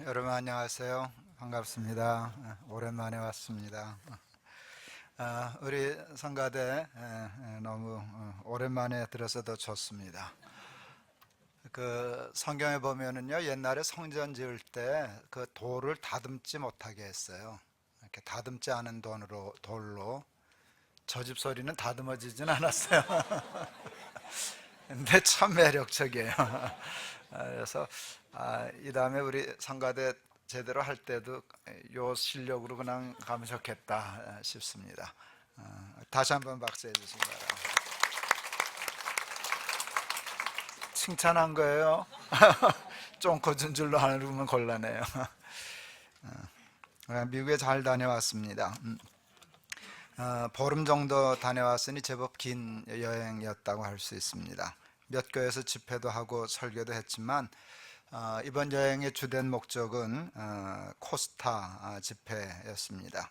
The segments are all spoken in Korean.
여러분 안녕하세요. 반갑습니다. 오랜만에 왔습니다. 우리 성가대 너무 오랜만에 들어서 더 좋습니다. 그 성경에 보면은요, 옛날에 성전 지을 때 그 돌을 다듬지 못하게 했어요. 이렇게 다듬지 않은 돌로 저 집 소리는 다듬어지진 않았어요. 근데 참 매력적이에요. 그래서 이 다음에 우리 성가대 제대로 할 때도 요 실력으로 그냥 가면 좋겠다 싶습니다. 다시 한번 박수해 주시기 바랍니다. 칭찬한 거예요. 좀 고준 줄로 하면 곤란해요. 미국에 잘 다녀왔습니다. 보름 정도 다녀왔으니 제법 긴 여행이었다고 할 수 있습니다. 몇 교회에서 집회도 하고 설교도 했지만 이번 여행의 주된 목적은 코스타 집회였습니다.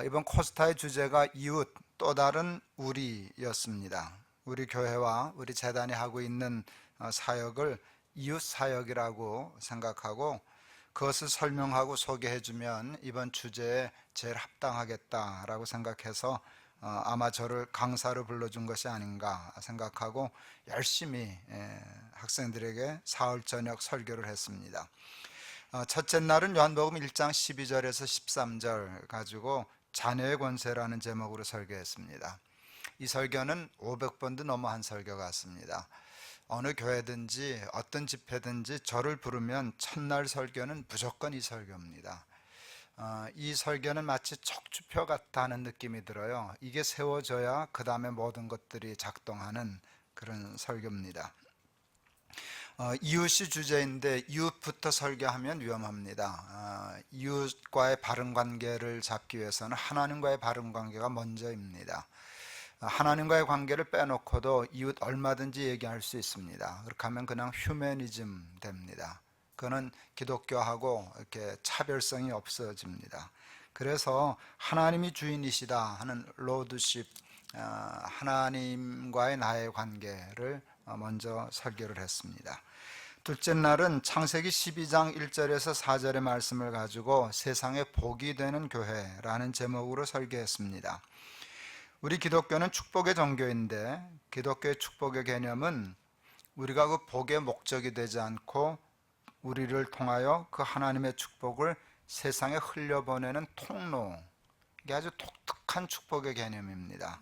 이번 코스타의 주제가 이웃, 또 다른 우리였습니다. 우리 교회와 우리 재단이 하고 있는 사역을 이웃 사역이라고 생각하고 그것을 설명하고 소개해주면 이번 주제에 제일 합당하겠다라고 생각해서 아마 저를 강사로 불러준 것이 아닌가 생각하고 열심히 학생들에게 사흘 저녁 설교를 했습니다. 첫째 날은 요한복음 1장 12절에서 13절 가지고 자녀의 권세라는 제목으로 설교했습니다. 이 설교는 500번도 넘어 한 설교 같습니다. 어느 교회든지 어떤 집회든지 저를 부르면 첫날 설교는 무조건 이 설교입니다. 이 설교는 마치 척추표 같다는 느낌이 들어요. 이게 세워져야 그 다음에 모든 것들이 작동하는 그런 설교입니다. 이웃이 주제인데 이웃부터 설교하면 위험합니다. 이웃과의 바른 관계를 잡기 위해서는 하나님과의 바른 관계가 먼저입니다. 하나님과의 관계를 빼놓고도 이웃 얼마든지 얘기할 수 있습니다. 그렇게 하면 그냥 휴머니즘 됩니다. 그거는 기독교하고 이렇게 차별성이 없어집니다. 그래서 하나님이 주인이시다 하는 로드십, 하나님과의 나의 관계를 먼저 설교를 했습니다. 둘째 날은 창세기 12장 1절에서 4절의 말씀을 가지고 세상에 복이 되는 교회라는 제목으로 설교했습니다. 우리 기독교는 축복의 종교인데 기독교의 축복의 개념은 우리가 그 복의 목적이 되지 않고 우리를 통하여 그 하나님의 축복을 세상에 흘려보내는 통로, 이게 아주 독특한 축복의 개념입니다.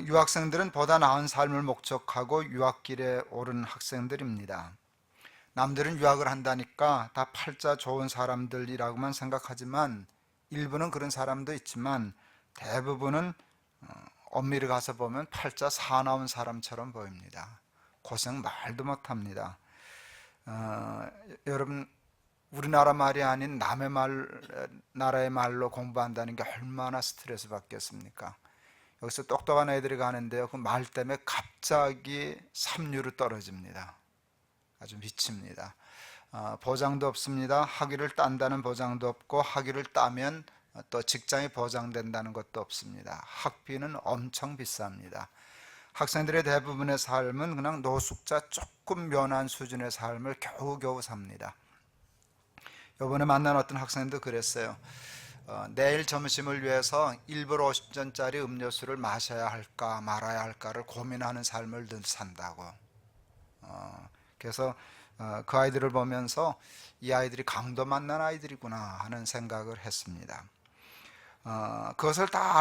유학생들은 보다 나은 삶을 목적하고 유학길에 오른 학생들입니다. 남들은 유학을 한다니까 다 팔자 좋은 사람들이라고만 생각하지만 일부는 그런 사람도 있지만 대부분은 엄밀히 가서 보면 팔자 사나운 사람처럼 보입니다. 고생 말도 못합니다. 여러분, 우리나라 말이 아닌 남의 나라의 말로 공부한다는 게 얼마나 스트레스 받겠습니까? 여기서 똑똑한 애들이 가는데요, 그 말 때문에 갑자기 삼류로 떨어집니다. 아주 미칩니다. 보장도 없습니다. 학위를 딴다는 보장도 없고 학위를 따면 또 직장이 보장된다는 것도 없습니다. 학비는 엄청 비쌉니다. 학생들의 대부분의 삶은 그냥 노숙자 조금 면한 수준의 삶을 겨우겨우 삽니다. 이번에 만난 어떤 학생도 그랬어요. 내일 점심을 위해서 1불 50전짜리 음료수를 마셔야 할까 말아야 할까를 고민하는 삶을 늘 산다고. 그래서 그 아이들을 보면서 이 아이들이 강도 만난 아이들이구나 하는 생각을 했습니다. 그것을 다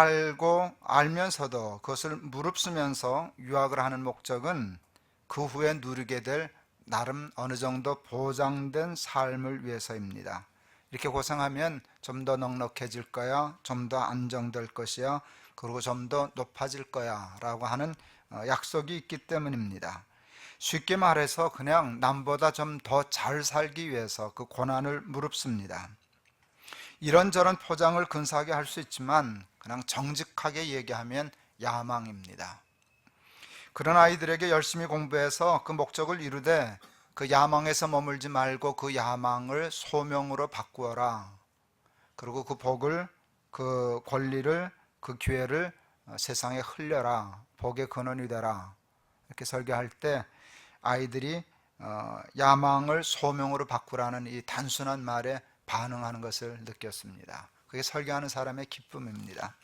알면서도 그것을 무릅쓰면서 유학을 하는 목적은 그 후에 누리게 될 나름 어느 정도 보장된 삶을 위해서입니다. 이렇게 고생하면 좀 더 넉넉해질 거야, 좀 더 안정될 것이야, 그리고 좀 더 높아질 거야 라고 하는 약속이 있기 때문입니다. 쉽게 말해서 그냥 남보다 좀 더 잘 살기 위해서 그 고난을 무릅씁니다. 이런저런 포장을 근사하게 할 수 있지만 그냥 정직하게 얘기하면 야망입니다. 그런 아이들에게 열심히 공부해서 그 목적을 이루되 그 야망에서 머물지 말고 그 야망을 소명으로 바꾸어라. 그리고 그 복을, 그 권리를, 그 기회를 세상에 흘려라. 복의 근원이 되라. 이렇게 설교할 때 아이들이 야망을 소명으로 바꾸라는 이 단순한 말에 반응하는 것을 느꼈습니다. 그게 설교하는 사람의 기쁨입니다.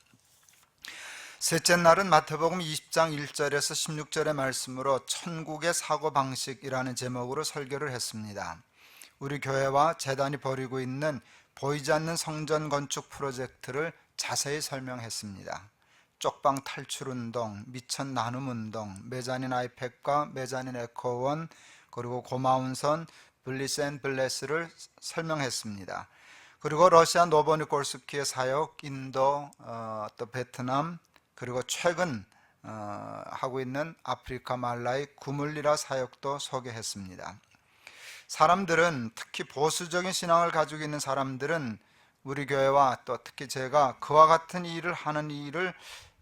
셋째 날은 마태복음 20장 1절에서 16절의 말씀으로 천국의 사고방식이라는 제목으로 설교를 했습니다. 우리 교회와 재단이 벌이고 있는 보이지 않는 성전 건축 프로젝트를 자세히 설명했습니다. 쪽방 탈출운동, 미천 나눔운동, 메자닌 아이팩과 메자닌 에코원, 그리고 고마운 선, 블리스 앤 블레스를 설명했습니다. 그리고 러시아 노보니콜스키의 사역, 인도, 또 베트남, 그리고 최근 하고 있는 아프리카 말라의 구물리라 사역도 소개했습니다. 사람들은, 특히 보수적인 신앙을 가지고 있는 사람들은 우리 교회와 또 특히 제가 그와 같은 일을 하는 일을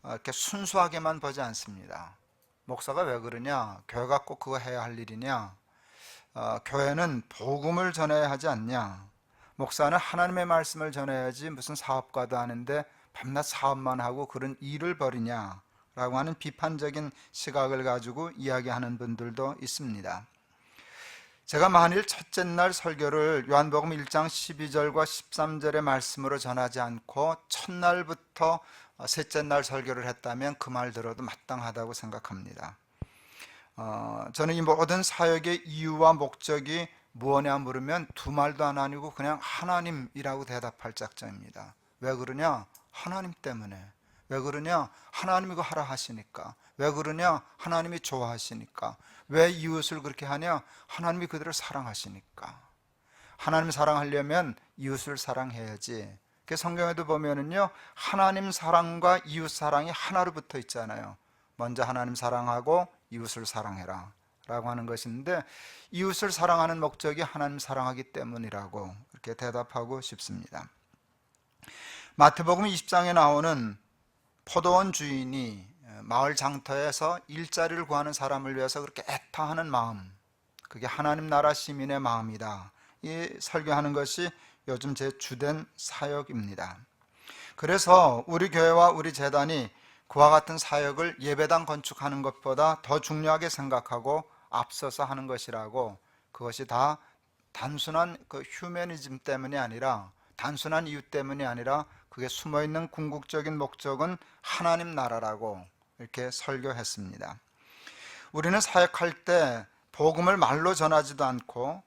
이렇게 순수하게만 보지 않습니다. 목사가 왜 그러냐? 교회가 꼭 그거 해야 할 일이냐? 교회는 복음을 전해야 하지 않냐? 목사는 하나님의 말씀을 전해야지 무슨 사업가도 하는데 밤낮 사업만 하고 그런 일을 벌이냐? 라고 하는 비판적인 시각을 가지고 이야기하는 분들도 있습니다. 제가 만일 첫째 날 설교를 요한복음 1장 12절과 13절의 말씀으로 전하지 않고 첫날부터 셋째 날 설교를 했다면 그 말 들어도 마땅하다고 생각합니다. 저는 이 모든 사역의 이유와 목적이 무엇이냐 물으면 두 말도 안 아니고 그냥 하나님이라고 대답할 작정입니다. 왜 그러냐? 하나님 때문에. 왜 그러냐? 하나님이 그거 하라 하시니까. 왜 그러냐? 하나님이 좋아하시니까. 왜 이웃을 그렇게 하냐? 하나님이 그들을 사랑하시니까. 하나님 사랑하려면 이웃을 사랑해야지. 성경에도 보면은요, 하나님 사랑과 이웃 사랑이 하나로 붙어 있잖아요. 먼저 하나님 사랑하고 이웃을 사랑해라 라고 하는 것인데, 이웃을 사랑하는 목적이 하나님 사랑하기 때문이라고 이렇게 대답하고 싶습니다. 마태복음 20장에 나오는 포도원 주인이 마을 장터에서 일자리를 구하는 사람을 위해서 그렇게 애타하는 마음, 그게 하나님 나라 시민의 마음이다. 이 설교하는 것이 요즘 제 주된 사역입니다. 그래서 우리 교회와 우리 재단이 그와 같은 사역을 예배당 건축하는 것보다 더 중요하게 생각하고 앞서서 하는 것이라고, 그것이 다 단순한 그 휴머니즘 때문이 아니라, 단순한 이유 때문이 아니라 그게 숨어있는 궁극적인 목적은 하나님 나라라고 이렇게 설교했습니다. 우리는 사역할 때 복음을 말로 전하지도 않고,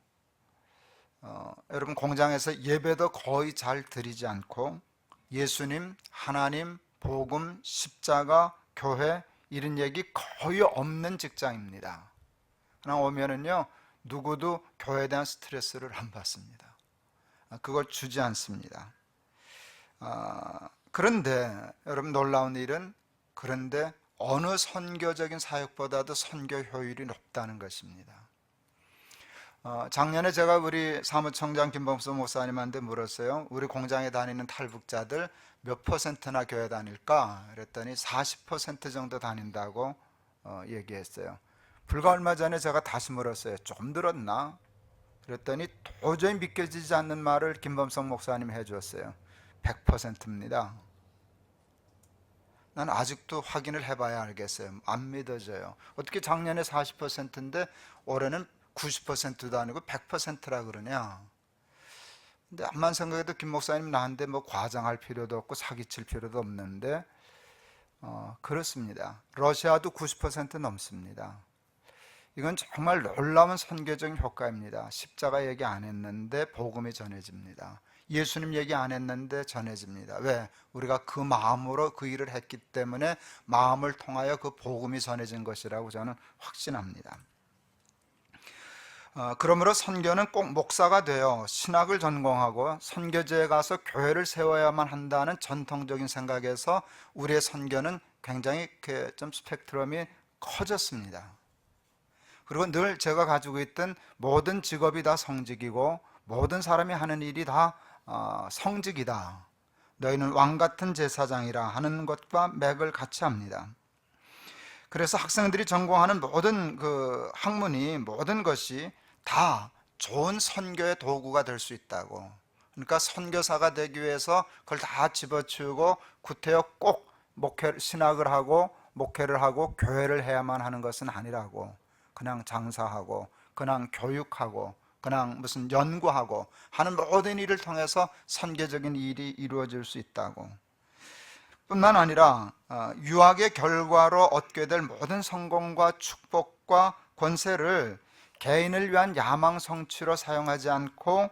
여러분 공장에서 예배도 거의 잘 드리지 않고, 예수님, 하나님, 복음, 십자가, 교회 이런 얘기 거의 없는 직장입니다. 그냥 오면은요, 누구도 교회에 대한 스트레스를 안 받습니다. 그걸 주지 않습니다. 그런데 여러분 놀라운 일은, 그런데 어느 선교적인 사역보다도 선교 효율이 높다는 것입니다. 작년에 제가 우리 사무총장 김범수 목사님한테 물었어요. 우리 공장에 다니는 탈북자들 몇 퍼센트나 교회 다닐까? 그랬더니 40% 정도 다닌다고 얘기했어요. 불과 얼마 전에 제가 다시 물었어요. 좀 들었나? 그랬더니 도저히 믿겨지지 않는 말을 김범석 목사님이 해주었어요. 100%입니다. 난 아직도 확인을 해봐야 알겠어요. 안 믿어져요. 어떻게 작년에 40%인데 올해는 90%도 아니고 100%라 그러냐? 근데 암만 생각해도 김 목사님 나한테 뭐 과장할 필요도 없고 사기칠 필요도 없는데 그렇습니다. 러시아도 90% 넘습니다. 이건 정말 놀라운 선교적인 효과입니다. 십자가 얘기 안 했는데 복음이 전해집니다. 예수님 얘기 안 했는데 전해집니다. 왜? 우리가 그 마음으로 그 일을 했기 때문에 마음을 통하여 그 복음이 전해진 것이라고 저는 확신합니다. 그러므로 선교는 꼭 목사가 되어 신학을 전공하고 선교지에 가서 교회를 세워야만 한다는 전통적인 생각에서 우리의 선교는 굉장히 좀 스펙트럼이 커졌습니다. 그리고 늘 제가 가지고 있던 모든 직업이 다 성직이고 모든 사람이 하는 일이 다 성직이다. 너희는 왕같은 제사장이라 하는 것과 맥을 같이 합니다. 그래서 학생들이 전공하는 모든 그 학문이, 모든 것이 다 좋은 선교의 도구가 될 수 있다고. 그러니까 선교사가 되기 위해서 그걸 다 집어치우고 구태여 꼭 신학을 하고 목회를 하고 교회를 해야만 하는 것은 아니라고. 그냥 장사하고 그냥 교육하고 그냥 무슨 연구하고 하는 모든 일을 통해서 선교적인 일이 이루어질 수 있다고. 뿐만 아니라 유학의 결과로 얻게 될 모든 성공과 축복과 권세를 개인을 위한 야망 성취로 사용하지 않고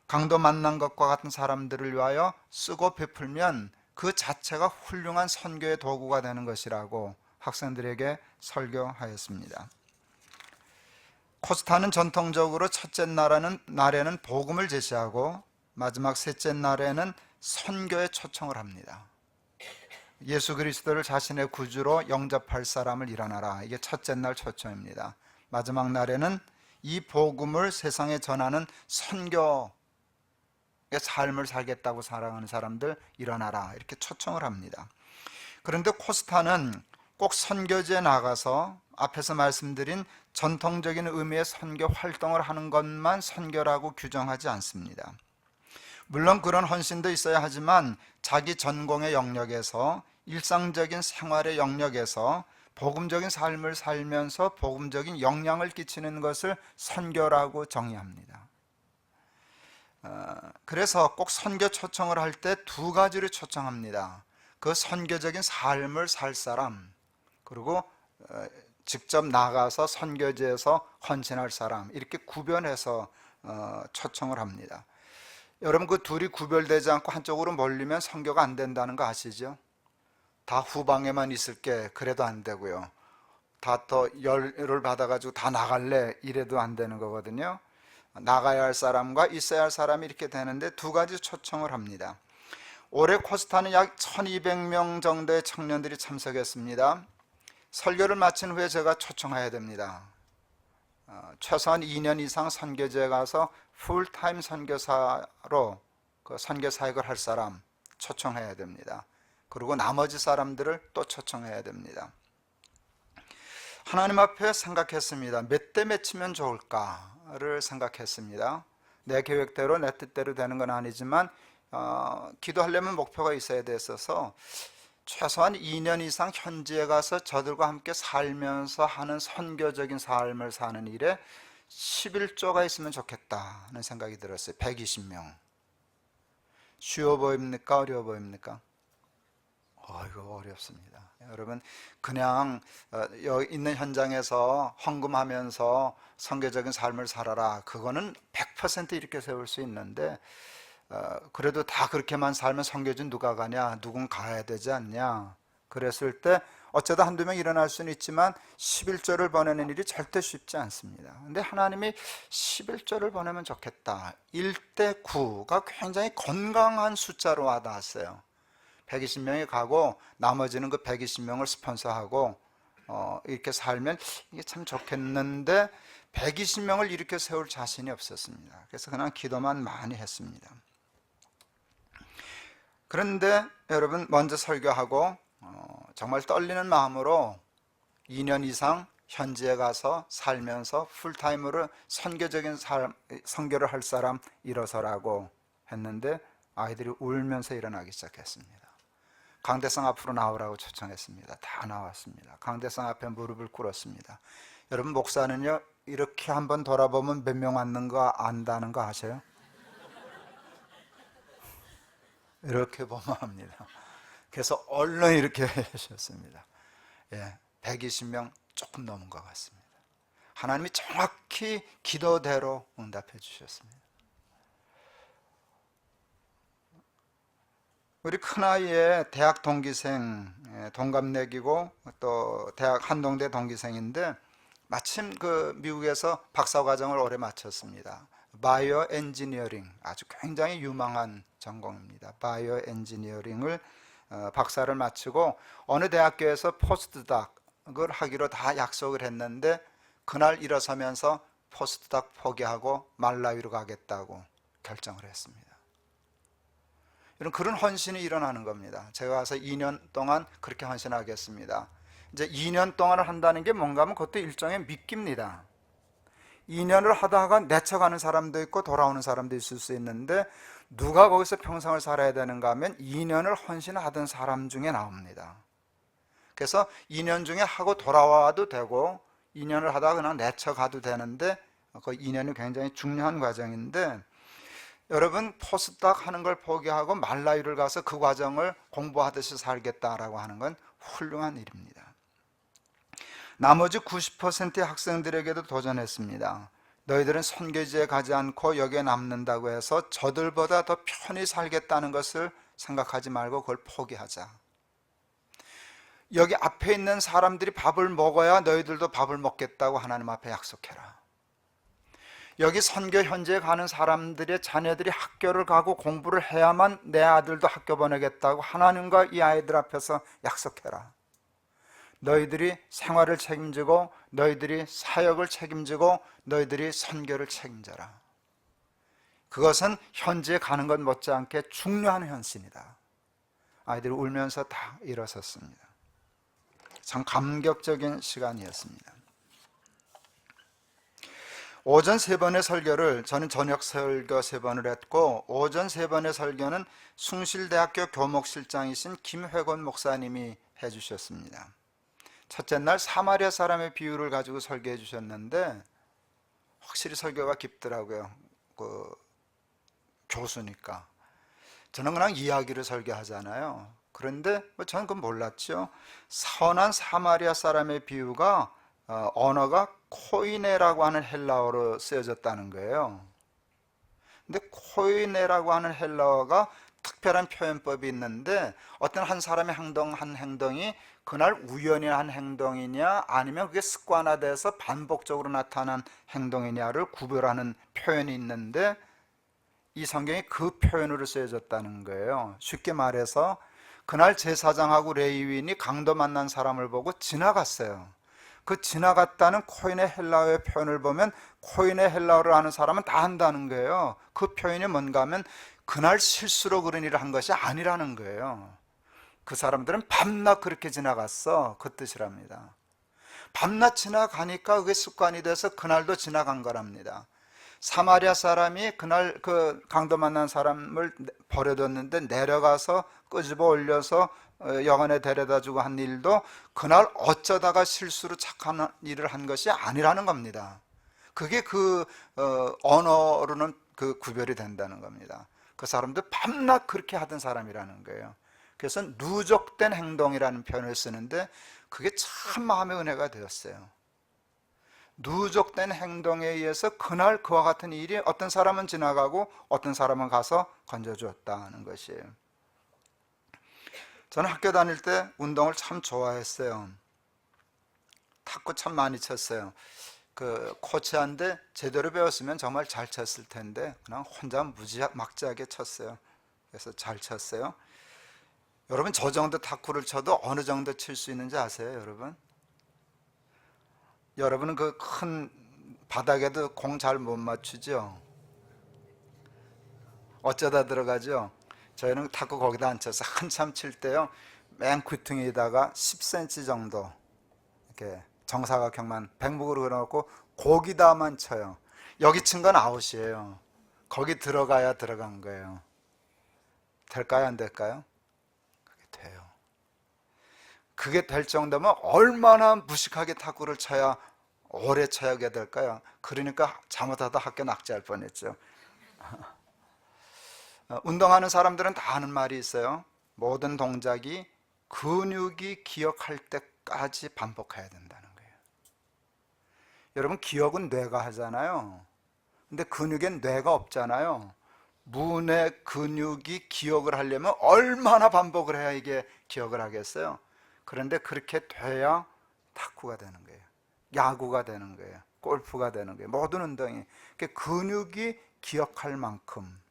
강도 만난 것과 같은 사람들을 위하여 쓰고 베풀면 그 자체가 훌륭한 선교의 도구가 되는 것이라고 학생들에게 설교하였습니다. 코스타는 전통적으로 첫째 날에는 복음을 제시하고 마지막 셋째 날에는 선교에 초청을 합니다. 예수 그리스도를 자신의 구주로 영접할 사람을 일어나라. 이게 첫째 날 초청입니다. 마지막 날에는 이 복음을 세상에 전하는 선교의 삶을 살겠다고 살아가는 사람들 일어나라. 이렇게 초청을 합니다. 그런데 코스타는 꼭 선교지에 나가서 앞에서 말씀드린 전통적인 의미의 선교 활동을 하는 것만 선교라고 규정하지 않습니다. 물론 그런 헌신도 있어야 하지만 자기 전공의 영역에서 일상적인 생활의 영역에서 복음적인 삶을 살면서 복음적인 영향을 끼치는 것을 선교라고 정의합니다. 그래서 꼭 선교 초청을 할 때 두 가지를 초청합니다. 그 선교적인 삶을 살 사람, 그리고 직접 나가서 선교지에서 헌신할 사람, 이렇게 구별해서 초청을 합니다. 여러분, 그 둘이 구별되지 않고 한쪽으로 몰리면 선교가 안 된다는 거 아시죠? 다 후방에만 있을게 그래도 안 되고요, 다 더 열을 받아가지고 다 나갈래 이래도 안 되는 거거든요. 나가야 할 사람과 있어야 할 사람이 이렇게 되는데 두 가지 초청을 합니다. 올해 코스타는 약 1200명 정도의 청년들이 참석했습니다. 설교를 마친 후에 제가 초청해야 됩니다. 최소한 2년 이상 선교지에 가서 풀타임 선교사로 그 선교 사역을 할 사람 초청해야 됩니다. 그리고 나머지 사람들을 또 초청해야 됩니다. 하나님 앞에 생각했습니다. 몇 대 몇이면 좋을까를 생각했습니다. 내 계획대로 내 뜻대로 되는 건 아니지만 기도하려면 목표가 있어야 됐어서 최소한 2년 이상 현지에 가서 저들과 함께 살면서 하는 선교적인 삶을 사는 일에 11조가 있으면 좋겠다는 생각이 들었어요. 120명. 쉬워 보입니까? 어려워 보입니까? 이거 어렵습니다. 여러분, 그냥 여기 있는 현장에서 헌금하면서 선교적인 삶을 살아라, 그거는 100% 이렇게 세울 수 있는데 그래도 다 그렇게만 살면 선교지 누가 가냐, 누군 가야 되지 않냐, 그랬을 때 어쩌다 한두 명 일어날 수는 있지만 11조를 보내는 일이 절대 쉽지 않습니다. 근데 하나님이 11조를 보내면 좋겠다, 1대 9가 굉장히 건강한 숫자로 와닿았어요. 120명이 가고 나머지는 그 120명을 스폰서하고 이렇게 살면 이게 참 좋겠는데 120명을 이렇게 세울 자신이 없었습니다. 그래서 그냥 기도만 많이 했습니다. 그런데 여러분, 먼저 설교하고 정말 떨리는 마음으로 2년 이상 현지에 가서 살면서 풀타임으로 선교적인 선교를 할 사람 일어서라고 했는데 아이들이 울면서 일어나기 시작했습니다. 강대상 앞으로 나오라고 초청했습니다. 다 나왔습니다. 강대상 앞에 무릎을 꿇었습니다. 여러분, 목사는요 이렇게 한번 돌아보면 몇 명 왔는 거 안다는 거 아세요? 이렇게 보면 합니다. 그래서 얼른 이렇게 하셨습니다. 120명 조금 넘은 것 같습니다. 하나님이 정확히 기도대로 응답해 주셨습니다. 우리 큰아이의 대학 동기생, 동갑내기고 또 대학 한동대 동기생인데 마침 그 미국에서 박사과정을 올해 마쳤습니다. 바이오 엔지니어링, 아주 굉장히 유망한 전공입니다. 바이오 엔지니어링을 박사를 마치고 어느 대학교에서 포스트닥을 하기로 다 약속을 했는데 그날 일어서면서 포스트닥 포기하고 말라위로 가겠다고 결정을 했습니다. 이런 그런 헌신이 일어나는 겁니다. 제가 가서 2년 동안 그렇게 헌신하겠습니다. 이제 2년 동안을 한다는 게 뭔가 하면 그것도 일종의 미끼입니다. 2년을 하다가 내쳐가는 사람도 있고 돌아오는 사람도 있을 수 있는데 누가 거기서 평생을 살아야 되는가 하면 2년을 헌신하던 사람 중에 나옵니다. 그래서 2년 중에 하고 돌아와도 되고 2년을 하다가 그냥 내쳐가도 되는데 그 2년이 굉장히 중요한 과정인데, 여러분 포스닥 하는 걸 포기하고 말라유를 가서 그 과정을 공부하듯이 살겠다라고 하는 건 훌륭한 일입니다. 나머지 90%의 학생들에게도 도전했습니다. 너희들은 선교지에 가지 않고 여기에 남는다고 해서 저들보다 더 편히 살겠다는 것을 생각하지 말고 그걸 포기하자. 여기 앞에 있는 사람들이 밥을 먹어야 너희들도 밥을 먹겠다고 하나님 앞에 약속해라. 여기 선교 현지에 가는 사람들의 자녀들이 학교를 가고 공부를 해야만 내 아들도 학교 보내겠다고 하나님과 이 아이들 앞에서 약속해라. 너희들이 생활을 책임지고 너희들이 사역을 책임지고 너희들이 선교를 책임져라. 그것은 현지에 가는 것 못지않게 중요한 현실이다. 아이들이 울면서 다 일어섰습니다. 참 감격적인 시간이었습니다. 오전 3번의 설교를 저는 저녁 설교 3번을 했고, 오전 3번의 설교는 숭실대학교 교목실장이신 김회곤 목사님이 해주셨습니다. 첫째 날 사마리아 사람의 비유를 가지고 설교해 주셨는데 확실히 설교가 깊더라고요. 그 교수니까. 저는 그냥 이야기를 설교하잖아요. 그런데 저는 그건 몰랐죠. 선한 사마리아 사람의 비유가 언어가 코이네라고 하는 헬라어로 쓰여졌다는 거예요. 근데 코이네라고 하는 헬라어가 특별한 표현법이 있는데, 어떤 한 사람의 한 행동이 그날 우연히 한 행동이냐 아니면 그게 습관화돼서 반복적으로 나타난 행동이냐를 구별하는 표현이 있는데, 이 성경이 그 표현으로 쓰여졌다는 거예요. 쉽게 말해서 그날 제사장하고 레위인이 강도 만난 사람을 보고 지나갔어요. 그 지나갔다는 코인의 헬라어의 표현을 보면 코인의 헬라어를 아는 사람은 다 안다는 거예요. 그 표현이 뭔가 하면 그날 실수로 그런 일을 한 것이 아니라는 거예요. 그 사람들은 밤낮 그렇게 지나갔어, 그 뜻이랍니다. 밤낮 지나가니까 그게 습관이 돼서 그날도 지나간 거랍니다. 사마리아 사람이 그날 그 강도 만난 사람을 버려뒀는데 내려가서 끄집어 올려서 여관에 데려다 주고 한 일도 그날 어쩌다가 실수로 착한 일을 한 것이 아니라는 겁니다. 그게 그 언어로는 그 구별이 된다는 겁니다. 그 사람도 밤낮 그렇게 하던 사람이라는 거예요. 그래서 누적된 행동이라는 표현을 쓰는데 그게 참 마음의 은혜가 되었어요. 누적된 행동에 의해서 그날 그와 같은 일이 어떤 사람은 지나가고 어떤 사람은 가서 건져주었다는 것이에요. 저는 학교 다닐 때 운동을 참 좋아했어요. 탁구 참 많이 쳤어요. 그 코치한테 제대로 배웠으면 정말 잘 쳤을 텐데 그냥 혼자 막지하게 쳤어요. 그래서 잘 쳤어요. 여러분 저 정도 탁구를 쳐도 어느 정도 칠 수 있는지 아세요, 여러분? 여러분은 그 큰 바닥에도 공 잘 못 맞추죠? 어쩌다 들어가죠? 저희는 탁구 거기다 안 쳐서 한참 칠 때요, 맨 귀퉁이에다가 10cm 정도 이렇게 정사각형만 백목으로 그려놓고 거기다만 쳐요. 여기 친 건 아웃이에요. 거기 들어가야 들어간 거예요. 될까요, 안 될까요? 그게 돼요. 그게 될 정도면 얼마나 무식하게 탁구를 쳐야 오래 쳐야게 될까요? 그러니까 잘못하다 학교 낙제할 뻔했죠. 운동하는 사람들은 다 아는 말이 있어요. 모든 동작이 근육이 기억할 때까지 반복해야 된다는 거예요. 여러분 기억은 뇌가 하잖아요. 근데 근육엔 뇌가 없잖아요. 문의 근육이 기억을 하려면 얼마나 반복을 해야 이게 기억을 하겠어요? 그런데 그렇게 돼야 탁구가 되는 거예요. 야구가 되는 거예요. 골프가 되는 거예요. 모든 운동이 근육이 기억할 만큼.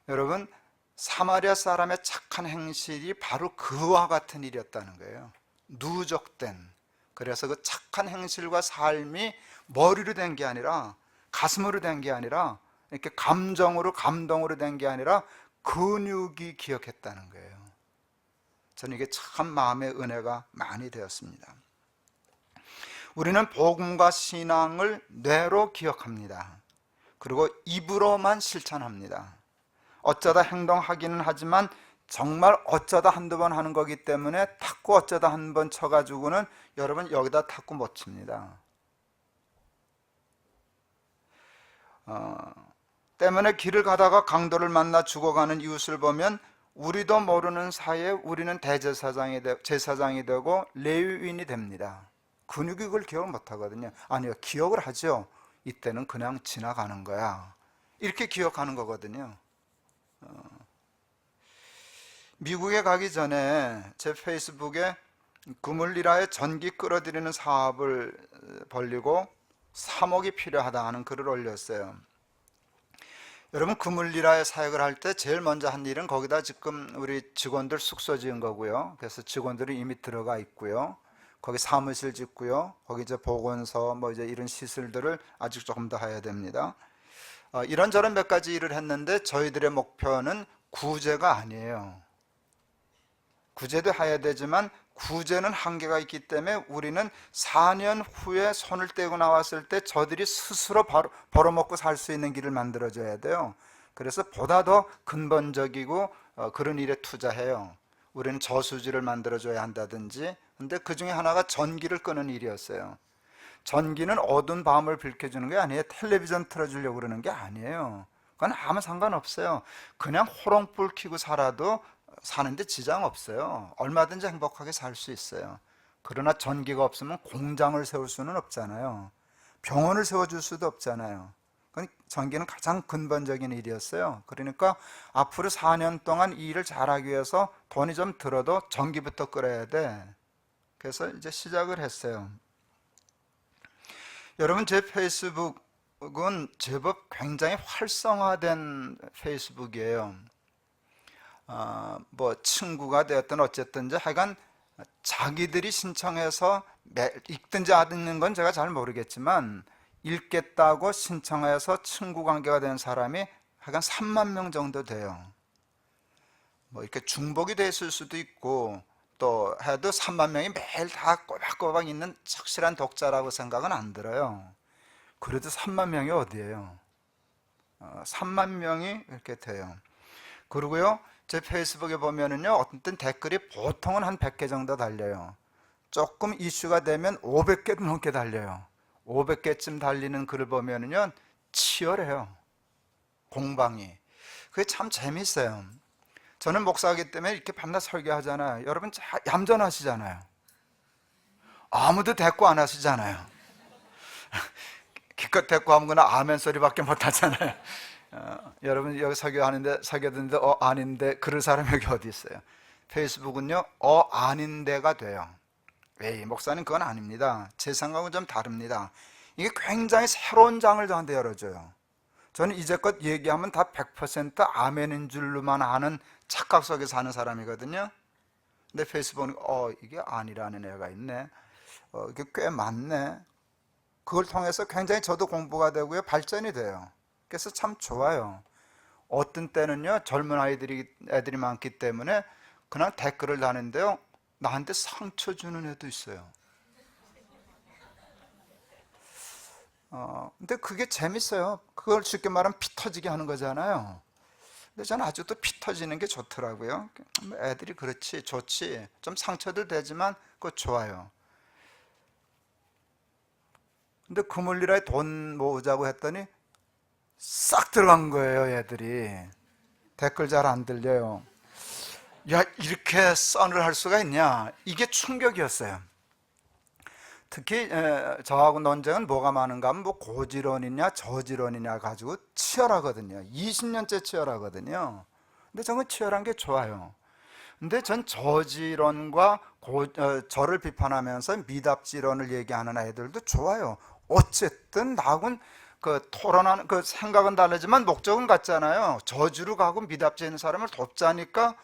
여러분 사마리아 사람의 착한 행실이 바로 그와 같은 일이었다는 거예요. 누적된. 그래서 그 착한 행실과 삶이 머리로 된 게 아니라 가슴으로 된 게 아니라 이렇게 감정으로 감동으로 된 게 아니라 근육이 기억했다는 거예요. 저는 이게 참 마음의 은혜가 많이 되었습니다. 우리는 복음과 신앙을 뇌로 기억합니다. 그리고 입으로만 실천합니다. 어쩌다 행동하기는 하지만 정말 어쩌다 한두 번 하는 거기 때문에 탁구 어쩌다 한 번 쳐가지고는 여러분 여기다 탁구 못 칩니다. 때문에 길을 가다가 강도를 만나 죽어가는 이웃을 보면 우리도 모르는 사이에 우리는 제사장이 되고 레위인이 됩니다. 근육이 그걸 기억을 못하거든요. 아니요, 기억을 하죠. 이때는 그냥 지나가는 거야, 이렇게 기억하는 거거든요. 미국에 가기 전에 제 페이스북에 구물리라의 전기 끌어들이는 사업을 벌리고 3억이 필요하다 하는 글을 올렸어요. 여러분, 구물리라의 사역을 할 때 제일 먼저 한 일은 거기다 지금 우리 직원들 숙소 지은 거고요. 그래서 직원들이 이미 들어가 있고요. 거기 사무실 짓고요. 거기 이제 보건소 뭐 이제 이런 시설들을 아직 조금 더 해야 됩니다. 이런저런 몇 가지 일을 했는데 저희들의 목표는 구제가 아니에요. 구제도 해야 되지만 구제는 한계가 있기 때문에 우리는 4년 후에 손을 떼고 나왔을 때 저들이 스스로 벌어먹고 살 수 있는 길을 만들어줘야 돼요. 그래서 보다 더 근본적이고 그런 일에 투자해요. 우리는 저수지를 만들어줘야 한다든지. 근데 그 중에 하나가 전기를 끄는 일이었어요. 전기는 어두운 밤을 밝혀주는 게 아니에요. 텔레비전 틀어주려고 그러는 게 아니에요. 그건 아무 상관없어요. 그냥 호롱불 켜고 살아도 사는데 지장 없어요. 얼마든지 행복하게 살 수 있어요. 그러나 전기가 없으면 공장을 세울 수는 없잖아요. 병원을 세워줄 수도 없잖아요. 전기는 가장 근본적인 일이었어요. 그러니까 앞으로 4년 동안 이 일을 잘하기 위해서 돈이 좀 들어도 전기부터 끌어야 돼. 그래서 이제 시작을 했어요. 여러분, 제 페이스북은 제법 굉장히 활성화된 페이스북이에요. 뭐 친구가 되었든 어쨌든지 하여간 자기들이 신청해서 읽든지 안 읽는 건 제가 잘 모르겠지만 읽겠다고 신청해서 친구 관계가 된 사람이 하여간 3만 명 정도 돼요. 뭐 이렇게 중복이 됐을 수도 있고 또 해도 3만 명이 매일 다 꼬박꼬박 있는 착실한 독자라고 생각은 안 들어요. 그래도 3만 명이 어디예요? 3만 명이 이렇게 돼요. 그리고요, 제 페이스북에 보면은요, 어떤 땐 댓글이 보통은 한 100개 정도 달려요. 조금 이슈가 되면 500개도 넘게 달려요. 500개쯤 달리는 글을 보면은요, 치열해요. 공방이. 그게 참 재밌어요. 저는 목사이기 때문에 이렇게 밤낮 설교하잖아요. 여러분 얌전하시잖아요. 아무도 대꾸 안 하시잖아요. 기껏 대꾸하면 그냥 아멘 소리밖에 못 하잖아요. 여러분 여기 설교하는데 아닌데 그럴 사람이 여기 어디 있어요? 페이스북은요 아닌데가 돼요. 에이, 목사님 그건 아닙니다. 제 생각은 좀 다릅니다. 이게 굉장히 새로운 장을 저한테 열어줘요. 저는 이제껏 얘기하면 다 100% 아멘인 줄로만 아는 착각 속에 사는 사람이거든요. 근데 페이스북은 이게 아니라는 애가 있네. 이게 꽤 많네. 그걸 통해서 굉장히 저도 공부가 되고요, 발전이 돼요. 그래서 참 좋아요. 어떤 때는요, 젊은 애들이 많기 때문에 그냥 댓글을 다는데요, 나한테 상처 주는 애도 있어요. 근데 그게 재밌어요. 그걸 쉽게 말하면 피 터지게 하는 거잖아요. 근데 저는 아직도 피 터지는 게 좋더라고요. 애들이 그렇지, 좋지. 좀 상처들 되지만 그거 좋아요. 근데 구물리라에 돈 모으자고 했더니 싹 들어간 거예요, 애들이. 댓글 잘 안 들려요. 야, 이렇게 썬을 할 수가 있냐? 이게 충격이었어요. 특히 저하고 논쟁은 뭐가 많은가 하면 뭐 고지론이냐 저지론이냐 가지고 치열하거든요. 20년째 치열하거든요. 근데 저는 치열한 게 좋아요. 근데 전 저지론과 저를 비판하면서 미답지론을 얘기하는 아이들도 좋아요. 어쨌든 나하고는 그 토론하는 그 생각은 다르지만 목적은 같잖아요. 저주로 가고 미답지 있는 사람을 돕자니까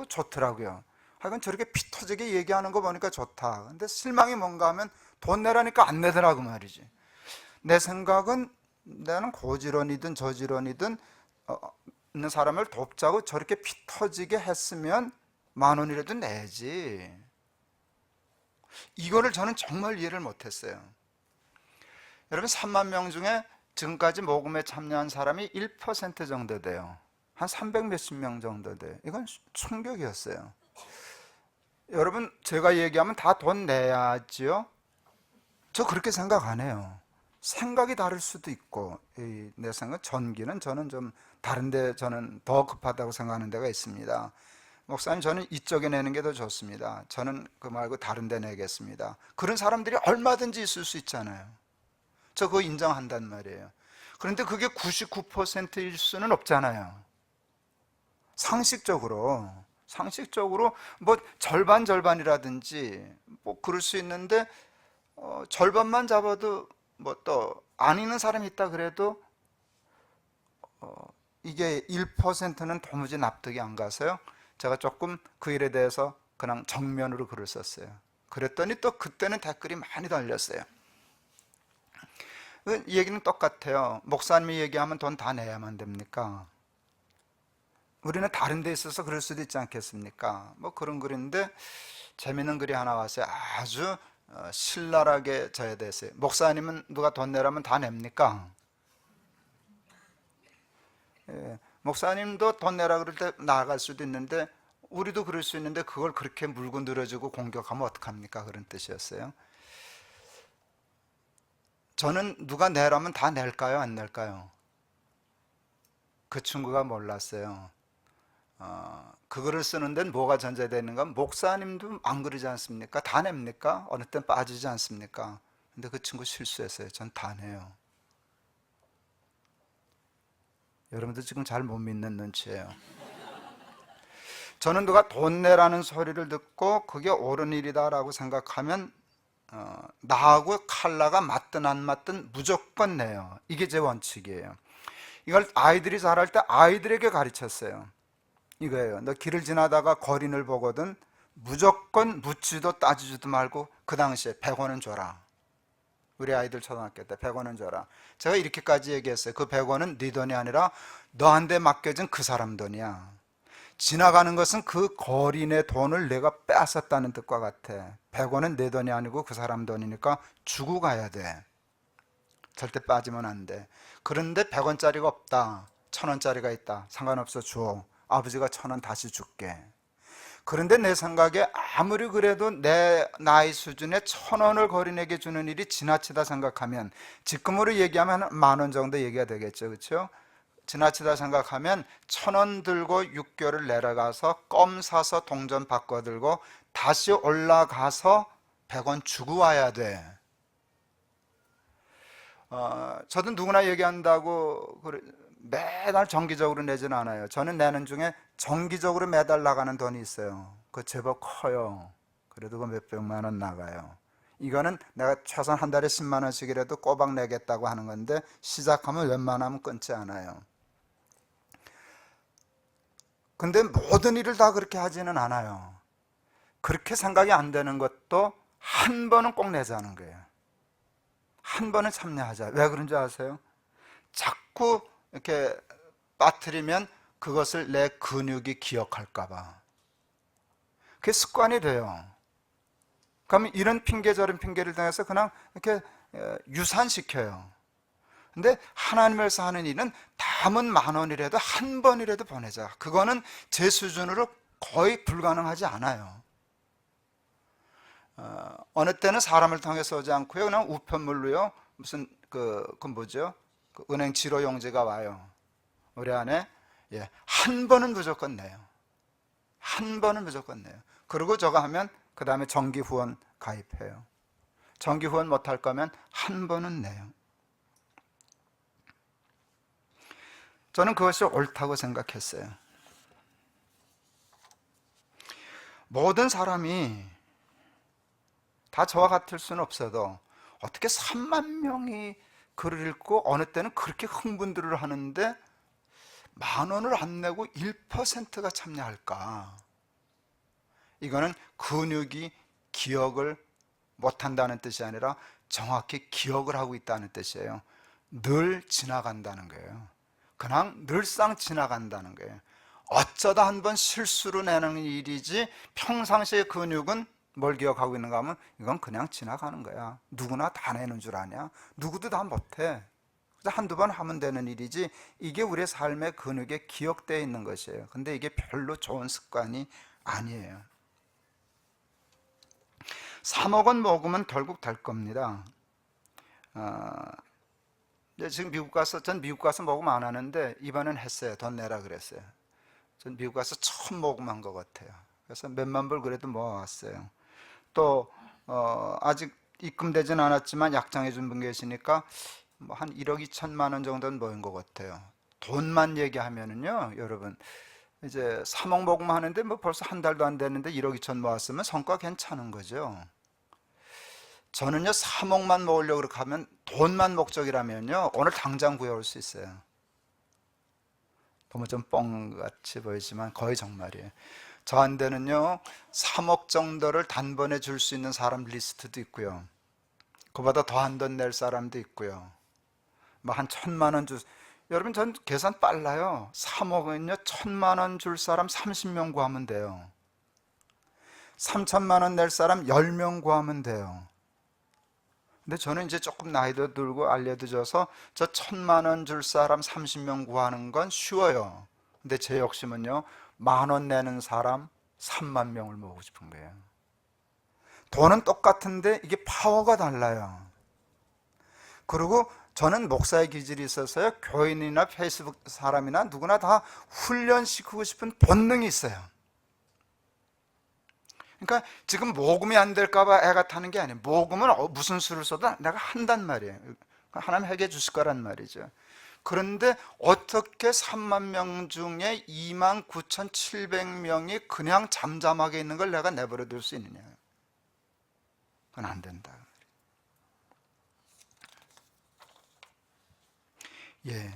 좋더라고요. 하여간 저렇게 피 터지게 얘기하는 거 보니까 좋다. 근데 실망이 뭔가 하면 돈 내라니까 안 내더라고 말이지. 내 생각은 나는 고지론이든 저지론이든 있는 사람을 돕자고 저렇게 피 터지게 했으면 10,000원이라도 내지. 이거를 저는 정말 이해를 못했어요. 여러분, 3만 명 중에 지금까지 모금에 참여한 사람이 1% 정도 돼요. 한 300 몇십 명 정도 돼요. 이건 충격이었어요. 여러분, 제가 얘기하면 다 돈 내야지요? 저 그렇게 생각 안 해요. 생각이 다를 수도 있고, 내 생각, 전기는 저는 좀 다른데 저는 더 급하다고 생각하는 데가 있습니다. 목사님, 저는 이쪽에 내는 게 더 좋습니다. 저는 그 말고 다른 데 내겠습니다. 그런 사람들이 얼마든지 있을 수 있잖아요. 저 그거 인정한단 말이에요. 그런데 그게 99%일 수는 없잖아요. 상식적으로 뭐 절반이라든지 뭐 그럴 수 있는데, 절반만 잡아도 뭐 또 안 있는 사람이 있다 그래도 이게 1%는 도무지 납득이 안 가서요, 제가 조금 그 일에 대해서 그냥 정면으로 글을 썼어요. 그랬더니 또 그때는 댓글이 많이 달렸어요. 이 얘기는 똑같아요. 목사님이 얘기하면 돈 다 내야만 됩니까? 우리는 다른 데 있어서 그럴 수도 있지 않겠습니까? 뭐 그런 글인데, 재미있는 글이 하나 왔어요. 아주 신랄하게 저에 대해서, 목사님은 누가 돈 내라면 다 냅니까? 예, 목사님도 돈 내라 그럴 때 나아갈 수도 있는데, 우리도 그럴 수 있는데 그걸 그렇게 물고 늘어지고 공격하면 어떡합니까? 그런 뜻이었어요. 저는 누가 내라면 다 낼까요? 안 낼까요? 그 친구가 몰랐어요. 그 글을 쓰는 데는 뭐가 전제되는가? 목사님도 안 그러지 않습니까? 다 냅니까? 어느 땐 빠지지 않습니까? 근데 그 친구 실수했어요. 전 다 내요. 여러분들 지금 잘 못 믿는 눈치예요. 저는 누가 돈 내라는 소리를 듣고 그게 옳은 일이다라고 생각하면 나하고 칼라가 맞든 안 맞든 무조건 내요. 이게 제 원칙이에요. 이걸 아이들이 자랄 때 아이들에게 가르쳤어요. 이거예요. 너 길을 지나다가 거린을 보거든 무조건 묻지도 따지지도 말고 그 당시에 100원은 줘라. 우리 아이들 초등학교 때 100원은 줘라. 제가 이렇게까지 얘기했어요. 그 100원은 네 돈이 아니라 너한테 맡겨진 그 사람 돈이야. 지나가는 것은 그 거린의 돈을 내가 뺏었다는 뜻과 같아. 100원은 내 돈이 아니고 그 사람 돈이니까 주고 가야 돼. 절대 빠지면 안 돼. 그런데 100원짜리가 없다, 1000원짜리가 있다, 상관없어, 줘. 아버지가 1000원 다시 줄게. 그런데 내 생각에 아무리 그래도 내 나이 수준에 1000원을 거린에게 주는 일이 지나치다 생각하면, 지금으로 얘기하면 10,000원 정도 얘기가 되겠죠, 그렇죠? 지나치다 생각하면 1000원 들고 6개월을 내려가서 껌 사서 동전 바꿔 들고 다시 올라가서 100원 주고 와야 돼. 저도 누구나 얘기한다고 매달 정기적으로 내지는 않아요. 저는 내는 중에 정기적으로 매달 나가는 돈이 있어요. 그거 제법 커요. 그래도 그 몇백만 원 나가요. 이거는 내가 최소한 한 달에 10만 원씩이라도 꼬박 내겠다고 하는 건데, 시작하면 웬만하면 끊지 않아요. 근데 모든 일을 다 그렇게 하지는 않아요. 그렇게 생각이 안 되는 것도 한 번은 꼭 내자는 거예요. 한 번은 참여하자. 왜 그런지 아세요? 자꾸 이렇게 빠뜨리면 그것을 내 근육이 기억할까봐. 그게 습관이 돼요. 그러면 이런 핑계 저런 핑계를 통해서 그냥 이렇게 유산시켜요. 근데 하나님께서 하는 일은 담은 10,000원이라도 한 번이라도 보내자. 그거는 제 수준으로 거의 불가능하지 않아요. 어느 때는 사람을 통해서 오지 않고요, 그냥 우편물로요, 무슨 그 뭐죠? 그 은행 지로 용지가 와요. 우리 안에. 예, 한 번은 무조건 내요. 한 번은 무조건 내요. 그리고 저거 하면 그 다음에 정기 후원 가입해요. 정기 후원 못할 거면 한 번은 내요. 저는 그것이 옳다고 생각했어요. 모든 사람이 다 저와 같을 수는 없어도 어떻게 3만 명이 글을 읽고 어느 때는 그렇게 흥분들을 하는데 10,000원을 안 내고 1%가 참여할까? 이거는 근육이 기억을 못한다는 뜻이 아니라 정확히 기억을 하고 있다는 뜻이에요. 늘 지나간다는 거예요. 그냥 늘상 지나간다는 거예요. 어쩌다 한번 실수로 내는 일이지, 평상시의 근육은 뭘 기억하고 있는가 하면 이건 그냥 지나가는 거야. 누구나 다 내는 줄 아냐? 누구도 다 못해. 한두 번 하면 되는 일이지, 이게 우리의 삶의 근육에 기억되어 있는 것이에요. 근데 이게 별로 좋은 습관이 아니에요. 3억 원 모으면 결국 될 겁니다. 지금 전 미국 가서 모금 안 하는데 이번엔 했어요. 돈 내라 그랬어요. 전 미국 가서 처음 모금한 것 같아요. 그래서 몇만 불 그래도 모아왔어요. 또 아직 입금되진 않았지만 약정해 준 분 계시니까 뭐 한 1억 2천만 원 정도는 모인 것 같아요. 돈만 얘기하면은요, 여러분, 이제 3억 모금하는데 뭐 벌써 한 달도 안 됐는데 1억 2천 모았으면 성과 괜찮은 거죠. 저는요, 3억만 모으려고 그렇게 하면, 돈만 목적이라면요, 오늘 당장 구해올 수 있어요. 너무 좀 뻥같이 보이지만 거의 정말이에요. 저한테는요, 3억 정도를 단번에 줄 수 있는 사람 리스트도 있고요. 그보다 더한 돈 낼 사람도 있고요. 뭐 한 1,000만 원 여러분, 전 계산 빨라요. 3억은요, 1,000만 원 줄 사람 30명 구하면 돼요. 3천만 원 낼 사람 10명 구하면 돼요. 근데 저는 이제 조금 나이도 들고 알려도 져서 저 1,000만 원 줄 사람 30명 구하는 건 쉬워요. 근데 제 욕심은요, 10,000원 내는 사람 3만 명을 모으고 싶은 거예요. 돈은 똑같은데 이게 파워가 달라요. 그리고 저는 목사의 기질이 있어서요, 교인이나 페이스북 사람이나 누구나 다 훈련시키고 싶은 본능이 있어요. 그러니까 지금 모금이 안 될까봐 애가 타는 게 아니에요. 모금은 무슨 수를 써도 내가 한단 말이에요. 하나님 해결해 주실 거란 말이죠. 그런데 어떻게 3만 명 중에 29,700명이 그냥 잠잠하게 있는 걸 내가 내버려 둘 수 있느냐. 그건 안 된다. 예.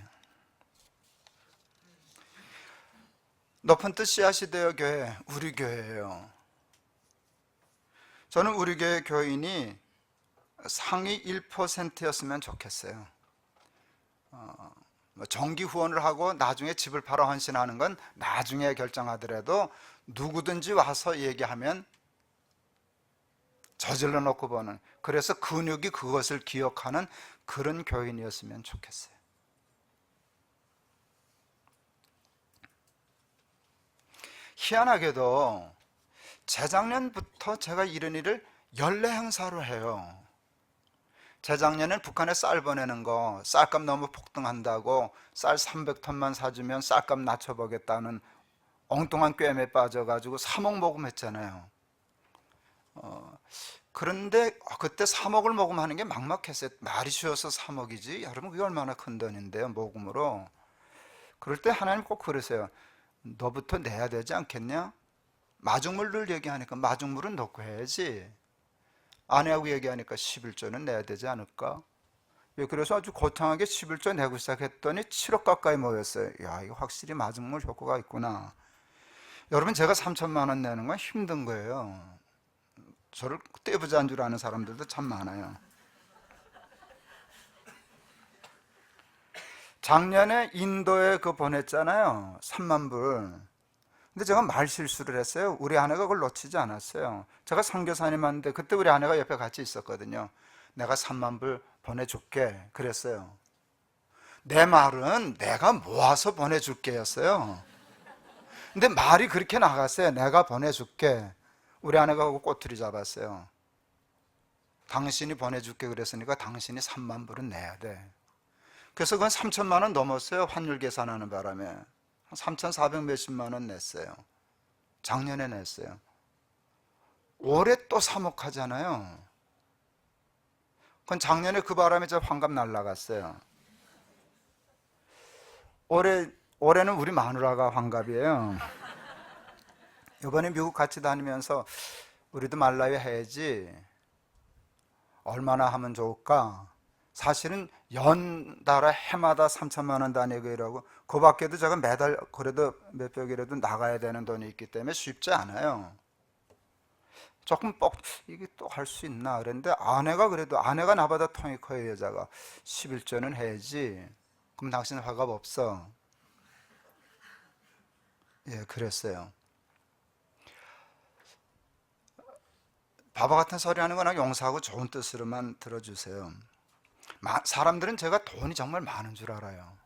높은 뜻 씨앗이되어 교회, 우리 교회예요. 저는 우리 교회 교인이 상위 1%였으면 좋겠어요. 정기 후원을 하고 나중에 집을 팔아 헌신하는 건 나중에 결정하더라도 누구든지 와서 얘기하면 저질러 놓고 보는, 그래서 근육이 그것을 기억하는 그런 교인이었으면 좋겠어요. 희한하게도 재작년부터 제가 이런 일을 연례 행사로 해요. 재작년엔 북한에 쌀 보내는 거, 쌀값 너무 폭등한다고 쌀 300톤만 사주면 쌀값 낮춰보겠다는 엉뚱한 꿰매 빠져가지고 3억 모금했잖아요. 그런데 그때 3억을 모금하는 게 막막했어요. 말이 쉬워서 3억이지 여러분, 그게 얼마나 큰 돈인데요, 모금으로. 그럴 때 하나님 꼭 그러세요. 너부터 내야 되지 않겠냐? 마중물을 얘기하니까 마중물은 넣고 해야지. 아내하고 얘기하니까 11조는 내야 되지 않을까? 예, 그래서 아주 거창하게 11조 내고 시작했더니 7억 가까이 모였어요. 야, 이거 확실히 마중물 효과가 있구나. 여러분, 제가 3천만 원 내는 건 힘든 거예요. 저를 떼부자인 줄 아는 사람들도 참 많아요. 작년에 인도에 그 보냈잖아요. 3만 불. 근데 제가 말 실수를 했어요. 우리 아내가 그걸 놓치지 않았어요. 제가 선교사님한테, 그때 우리 아내가 옆에 같이 있었거든요. 내가 3만 불 보내줄게 그랬어요. 내 말은 내가 모아서 보내줄게였어요. 근데 말이 그렇게 나갔어요. 내가 보내줄게. 우리 아내가 그 꼬투리 잡았어요. 당신이 보내줄게 그랬으니까 당신이 3만 불은 내야 돼. 그래서 그건 3천만 원 넘었어요. 환율 계산하는 바람에 3,400 몇십만 원 냈어요. 작년에 냈어요. 올해 또 3억 하잖아요. 그건 작년에 그 바람에 저 환갑 날라갔어요. 올해는 우리 마누라가 환갑이에요. 이번에 미국 같이 다니면서 우리도 말라야 해야지, 얼마나 하면 좋을까? 사실은 연달아 해마다 3천만 원 단위고 이러고, 그 밖에도 제가 매달 그래도 몇백이라도 나가야 되는 돈이 있기 때문에 쉽지 않아요. 조금 이게 또 할 수 있나 그랬는데, 아내가 나보다 통이 커요. 여자가 11조는 해야지. 그럼 당신 화갑 없어. 예, 그랬어요. 바보 같은 소리 하는 거나 용서하고 좋은 뜻으로만 들어주세요. 사람들은 제가 돈이 정말 많은 줄 알아요.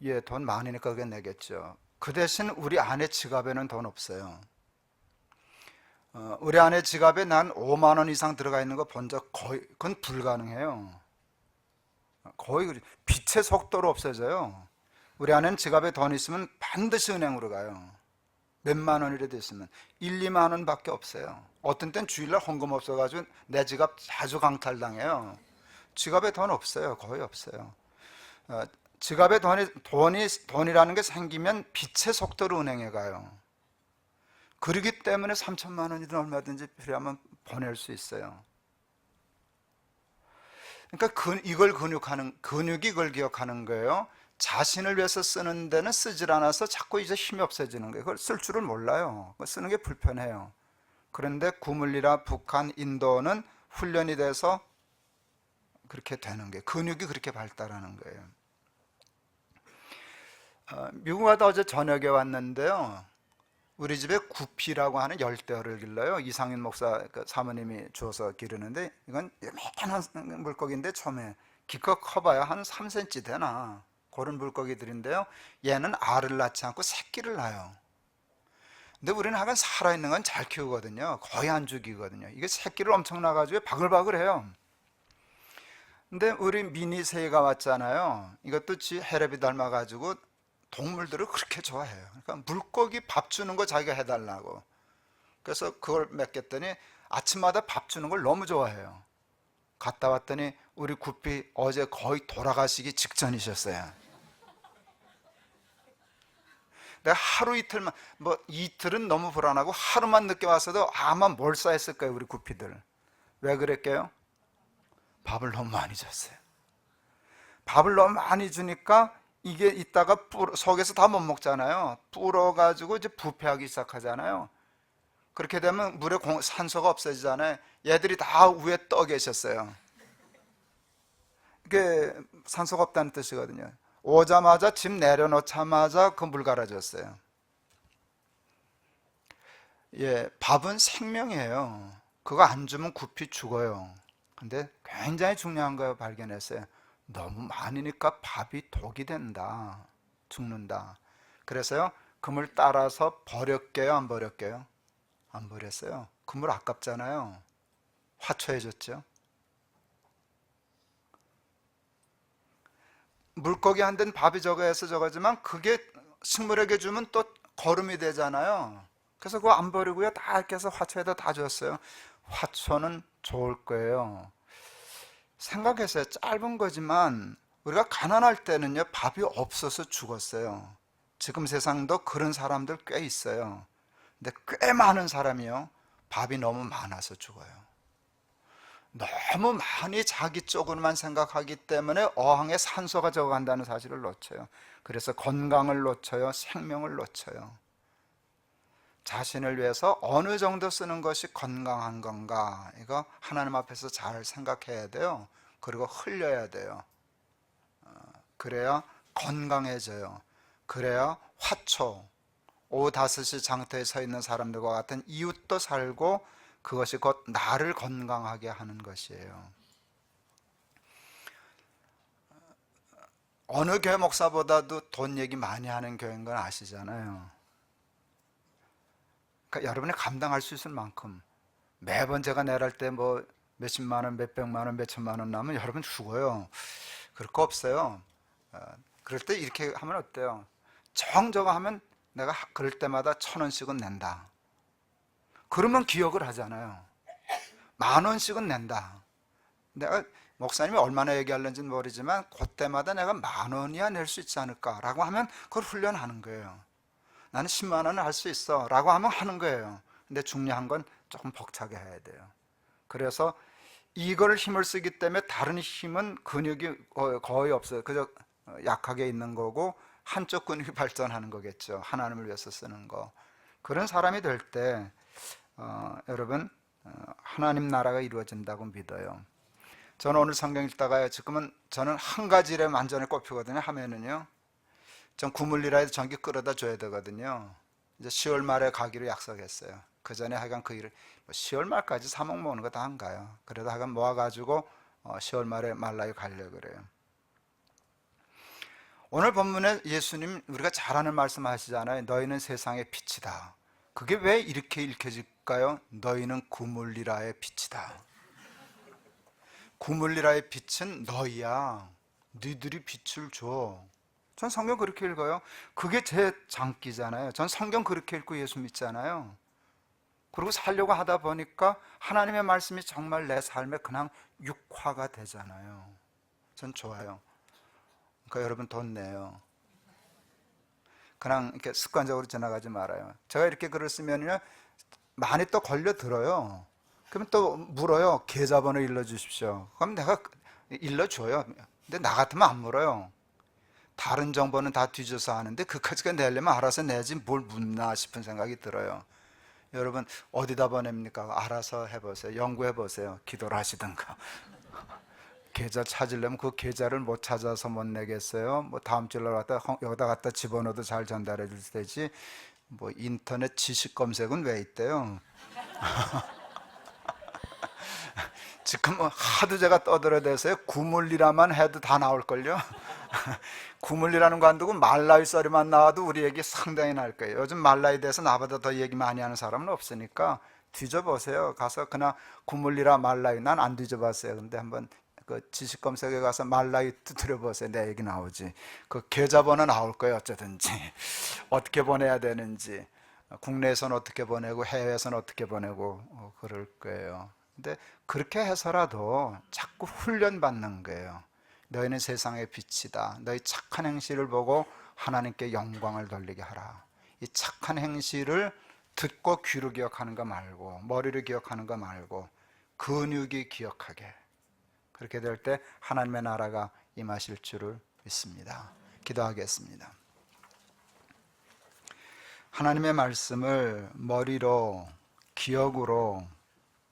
예, 돈 많으니까 그게 내겠죠. 그 대신 우리 아내 지갑에는 돈 없어요. 우리 아내 지갑에 난 5만 원 이상 들어가 있는 거 본 적 그건 불가능해요. 거의 빛의 속도로 없어져요. 우리 아내는 지갑에 돈 있으면 반드시 은행으로 가요. 몇만 원이라도 있으면 1, 2만 원밖에 없어요. 어떤 땐 주일날 헌금 없어가지고 내 지갑 자주 강탈당해요. 지갑에 돈 없어요. 거의 없어요. 지갑에 돈이라는 게 생기면 빛의 속도로 은행에 가요. 그러기 때문에 3천만 원이든 얼마든지 필요하면 보낼 수 있어요. 그러니까 근육이 이걸 기억하는 거예요. 자신을 위해서 쓰는 데는 쓰질 않아서 자꾸 이제 힘이 없어지는 거예요. 그걸 쓸 줄을 몰라요. 쓰는 게 불편해요. 그런데 구물리라, 북한, 인도는 훈련이 돼서 그렇게 되는 거예요. 근육이 그렇게 발달하는 거예요. 미국 와도 어제 저녁에 왔는데요. 우리 집에 구피라고 하는 열대어를 길러요. 이상윤 목사 사모님이 주워서 기르는데, 이건 요만한 물고기인데 처음에 기껏 커봐야 한 3cm 되나 그런 물고기들인데요. 얘는 알을 낳지 않고 새끼를 낳아요. 근데 우리는 하여간 살아있는 건 잘 키우거든요. 거의 안 죽이거든요. 이게 새끼를 엄청 낳아가지고 바글바글해요. 근데 우리 미니 새가 왔잖아요. 이것도 지 헤레비 닮아가지고 동물들을 그렇게 좋아해요. 그러니까 물고기 밥 주는 거 자기가 해달라고. 그래서 그걸 맡겼더니 아침마다 밥 주는 걸 너무 좋아해요. 갔다 왔더니 우리 구피 어제 거의 돌아가시기 직전이셨어요. 내가 하루 이틀만, 뭐 이틀은 너무 불안하고 하루만 늦게 왔어도 아마 몰사했을 거예요, 우리 구피들. 왜 그랬게요? 밥을 너무 많이 줬어요. 밥을 너무 많이 주니까 이게 이따가 속에서 다 못 먹잖아요. 불어가지고 이제 부패하기 시작하잖아요. 그렇게 되면 물에 산소가 없어지잖아요. 얘들이 다 위에 떠 계셨어요. 이게 산소가 없다는 뜻이거든요. 오자마자 집 내려놓자마자 그 물 갈아줬어요. 예, 밥은 생명이에요. 그거 안 주면 구피 죽어요. 근데 굉장히 중요한 거 발견했어요. 너무 많으니까 밥이 독이 된다. 죽는다. 그래서요, 그물 따라서 버렸게요, 안 버렸게요? 안 버렸어요. 그물 아깝잖아요. 화초해줬죠. 물고기 한 대는 밥이 적어서 저거지만 그게 식물에게 주면 또 거름이 되잖아요. 그래서 그거 안 버리고요, 다 이렇게 해서 화초에다 다 줬어요. 화초는 좋을 거예요. 생각했어요. 짧은 거지만 우리가 가난할 때는요, 밥이 없어서 죽었어요. 지금 세상도 그런 사람들 꽤 있어요. 근데 꽤 많은 사람이요, 밥이 너무 많아서 죽어요. 너무 많이 자기 쪽으로만 생각하기 때문에 어항에 산소가 적어간다는 사실을 놓쳐요. 그래서 건강을 놓쳐요. 생명을 놓쳐요. 자신을 위해서 어느 정도 쓰는 것이 건강한 건가, 이거 하나님 앞에서 잘 생각해야 돼요. 그리고 흘려야 돼요. 그래야 건강해져요. 그래야 화초, 오다스시 장터에 서 있는 사람들과 같은 이웃도 살고 그것이 곧 나를 건강하게 하는 것이에요. 어느 교회 목사보다도 돈 얘기 많이 하는 교회인 건 아시잖아요. 그러니까 여러분이 감당할 수 있을 만큼, 매번 제가 내랄 때 뭐 몇십만 원, 몇백만 원, 몇천만 원 나면 여러분 죽어요. 그럴 거 없어요. 그럴 때 이렇게 하면 어때요? 저거 하면 내가 그럴 때마다 1,000원씩은 낸다. 그러면 기억을 하잖아요. 10,000원씩은 낸다. 내가 목사님이 얼마나 얘기하는지는 모르지만 그때마다 내가 10,000원이야 낼 수 있지 않을까라고 하면 그걸 훈련하는 거예요. 나는 10만 원을 할 수 있어 라고 하면 하는 거예요. 근데 중요한 건 조금 벅차게 해야 돼요. 그래서 이걸 힘을 쓰기 때문에 다른 힘은 근육이 거의 없어요. 그저 약하게 있는 거고 한쪽 근육이 발전하는 거겠죠. 하나님을 위해서 쓰는 거. 그런 사람이 될 때 여러분, 하나님 나라가 이루어진다고 믿어요. 저는 오늘 성경 읽다가 지금은 저는 한 가지 일에 완전히 꼽히거든요. 하면은요, 전 구물리라에서 전기 끌어다 줘야 되거든요. 이제 10월 말에 가기로 약속했어요. 그 전에 하여간 그 일을 10월 말까지 사목 모으는 거 다 안 가요. 그래도 하여간 모아가지고 10월 말에 말라유 가려고 그래요. 오늘 본문에 예수님 우리가 잘 아는 말씀 하시잖아요. 너희는 세상의 빛이다. 그게 왜 이렇게 읽혀질까요? 너희는 구물리라의 빛이다. 구물리라의 빛은 너희야. 니들이 빛을 줘. 전 성경 그렇게 읽어요. 그게 제 장기잖아요. 전 성경 그렇게 읽고 예수 믿잖아요. 그리고 살려고 하다 보니까 하나님의 말씀이 정말 내 삶에 그냥 육화가 되잖아요. 전 좋아요. 그러니까 여러분 돈 내요. 그냥 이렇게 습관적으로 지나가지 말아요. 제가 이렇게 글을 쓰면요, 많이 또 걸려들어요. 그러면 또 물어요. 계좌번호 일러주십시오. 그럼 내가 일러줘요. 근데 나 같으면 안 물어요. 다른 정보는 다 뒤져서 하는데 그까지가 내려면 알아서 내지 뭘 묻나 싶은 생각이 들어요. 여러분 어디다 보냅니까? 알아서 해보세요. 연구해보세요. 기도를 하시든가. 계좌 찾으려면 그 계좌를 못 찾아서 못 내겠어요? 뭐 다음 주에 여기다 갖다 집어넣어도 잘 전달해 줄 테지. 뭐 인터넷 지식 검색은 왜 있대요? 지금 뭐 하도 제가 떠들어대서요. 구물리라만 해도 다 나올걸요. 구물리라는 거 안 두고 말라위 썰이만 나와도 우리 얘기 상당히 날 거예요. 요즘 말라에 대해서 나보다 더 얘기 많이 하는 사람은 없으니까 뒤져보세요. 가서 그냥 구물리라 말라위, 난 안 뒤져봤어요. 근데 한번 그 지식 검색에 가서 말라위 두드려보세요. 내 얘기 나오지. 그 계좌번호 나올 거예요. 어쩌든지 어떻게 보내야 되는지, 국내에서는 어떻게 보내고 해외에서는 어떻게 보내고 그럴 거예요. 근데 그렇게 해서라도 자꾸 훈련받는 거예요. 너희는 세상의 빛이다. 너희 착한 행실을 보고 하나님께 영광을 돌리게 하라. 이 착한 행실을 듣고 귀로 기억하는 거 말고, 머리로 기억하는 거 말고 근육이 기억하게. 그렇게 될 때 하나님의 나라가 임하실 줄을 믿습니다. 기도하겠습니다. 하나님의 말씀을 머리로, 기억으로,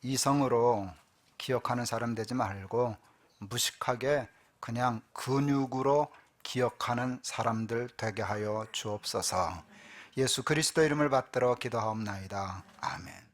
이성으로 기억하는 사람 되지 말고 무식하게 그냥 근육으로 기억하는 사람들 되게 하여 주옵소서. 예수 그리스도 이름을 받들어 기도하옵나이다. 아멘.